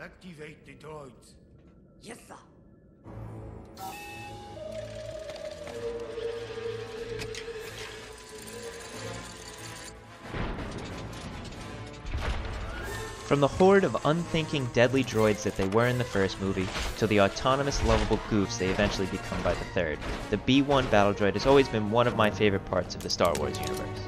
Activate the droids. Yes, sir. From the horde of unthinking, deadly droids that they were in the first movie, to the autonomous, lovable goofs they eventually become by the third, the B-1 battle droid has always been one of my favorite parts of the Star Wars universe.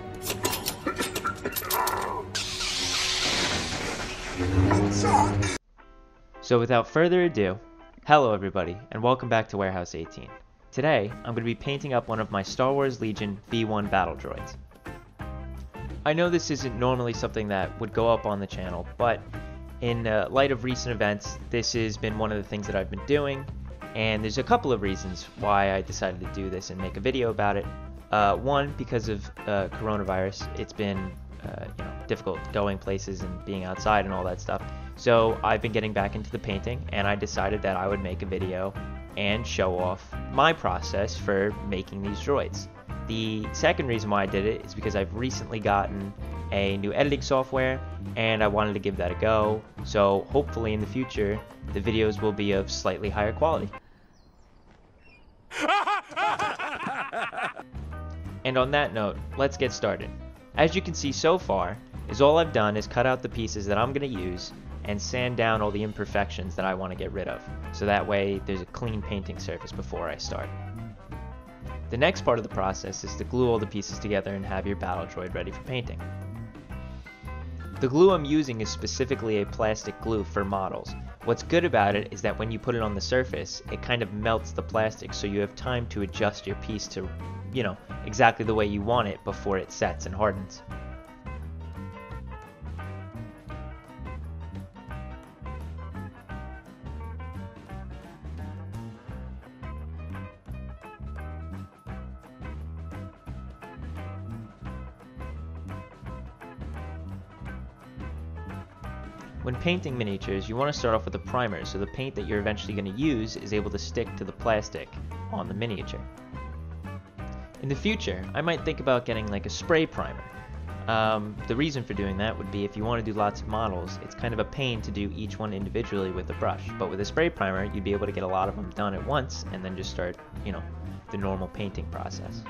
So without further ado, hello everybody, and welcome back to Warehouse 18. Today, I'm going to be painting up one of my Star Wars Legion B-1 battle droids. I know this isn't normally something that would go up on the channel, but in light of recent events, this has been one of the things that I've been doing, and there's a couple of reasons why I decided to do this and make a video about it. One, because of coronavirus. It's been difficult going places and being outside and all that stuff. So I've been getting back into the painting, and I decided that I would make a video and show off my process for making these droids. The second reason why I did it is because I've recently gotten a new editing software and I wanted to give that a go, so hopefully in the future the videos will be of slightly higher quality. And on that note, let's get started. As you can see so far, all I've done is cut out the pieces that I'm going to use and sand down all the imperfections that I want to get rid of, so that way there's a clean painting surface before I start. The next part of the process is to glue all the pieces together and have your battle droid ready for painting. The glue I'm using is specifically a plastic glue for models. What's good about it is that when you put it on the surface, it kind of melts the plastic, so you have time to adjust your piece to, exactly the way you want it before it sets and hardens. When painting miniatures, you want to start off with a primer so the paint that you're eventually going to use is able to stick to the plastic on the miniature. In the future, I might think about getting like a spray primer. The reason for doing that would be if you want to do lots of models, it's kind of a pain to do each one individually with a brush, but with a spray primer, you'd be able to get a lot of them done at once and then just start, the normal painting process.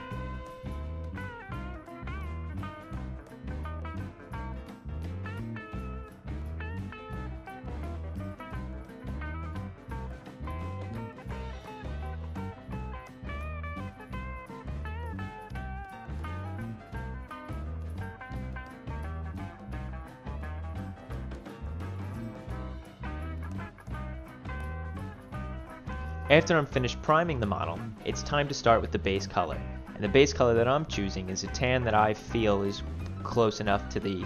After I'm finished priming the model, it's time to start with the base color. And the base color that I'm choosing is a tan that I feel is close enough to the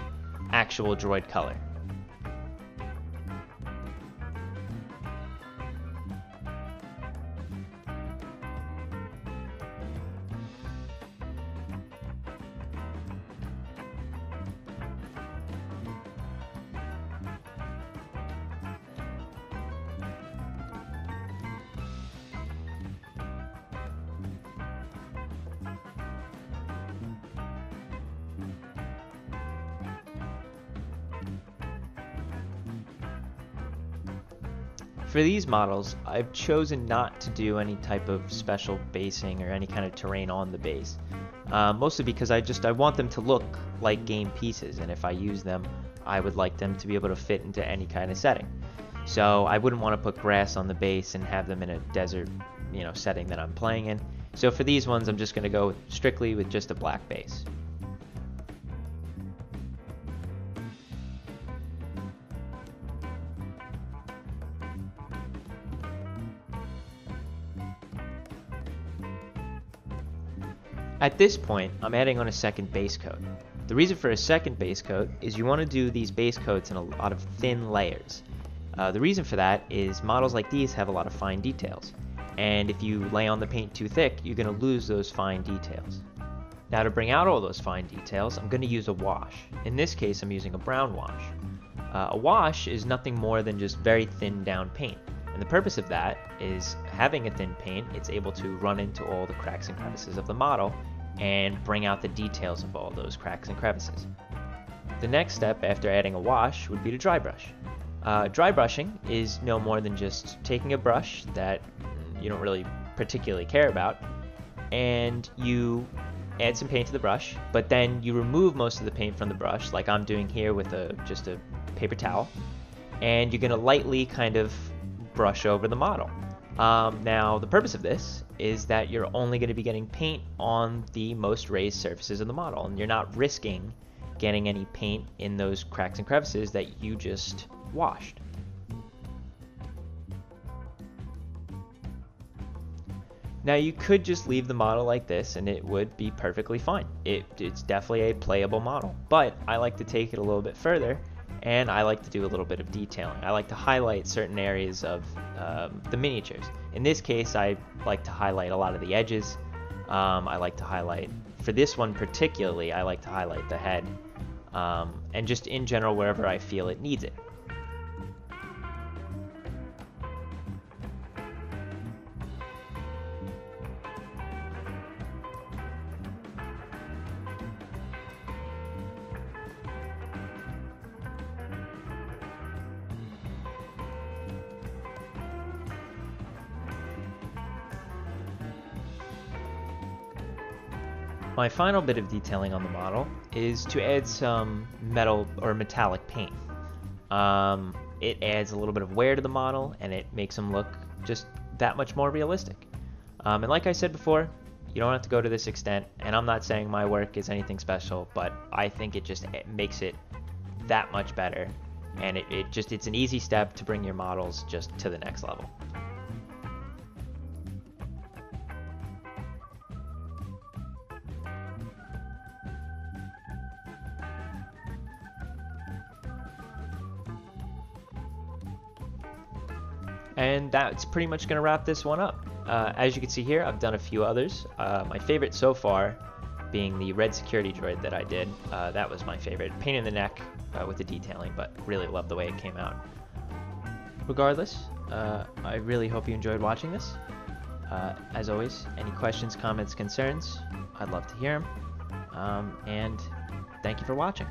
actual droid color. For these models, I've chosen not to do any type of special basing or any kind of terrain on the base. Mostly because I want them to look like game pieces, and if I use them, I would like them to be able to fit into any kind of setting. So I wouldn't want to put grass on the base and have them in a desert, setting that I'm playing in. So for these ones, I'm just going to go strictly with just a black base. At this point, I'm adding on a second base coat. The reason for a second base coat is you want to do these base coats in a lot of thin layers. The reason for that is models like these have a lot of fine details, and if you lay on the paint too thick, you're going to lose those fine details. Now to bring out all those fine details, I'm going to use a wash. In this case, I'm using a brown wash. A wash is nothing more than just very thin down paint. And the purpose of that is having a thin paint, it's able to run into all the cracks and crevices of the model and bring out the details of all those cracks and crevices. The next step after adding a wash would be to dry brush. Dry brushing is no more than just taking a brush that you don't really particularly care about, and you add some paint to the brush, but then you remove most of the paint from the brush, like I'm doing here with just a paper towel, and you're going to lightly kind of brush over the model. Now, the purpose of this is that you're only going to be getting paint on the most raised surfaces of the model, and you're not risking getting any paint in those cracks and crevices that you just washed. Now, you could just leave the model like this and it would be perfectly fine. It's definitely a playable model, but I like to take it a little bit further, and I like to do a little bit of detailing. I like to highlight certain areas of the miniatures. In this case, I like to highlight a lot of the edges. I like to highlight, for this one particularly, I like to highlight the head, and just in general wherever I feel it needs it. My final bit of detailing on the model is to add some metal or metallic paint. It adds a little bit of wear to the model, and it makes them look just that much more realistic. And like I said before, you don't have to go to this extent, and I'm not saying my work is anything special, but I think it just makes it that much better, and it's an easy step to bring your models just to the next level. And that's pretty much going to wrap this one up. As you can see here, I've done a few others. My favorite so far being the red security droid that I did. That was my favorite. Pain in the neck with the detailing, but really love the way it came out. Regardless, I really hope you enjoyed watching this. As always, any questions, comments, concerns, I'd love to hear them. And thank you for watching.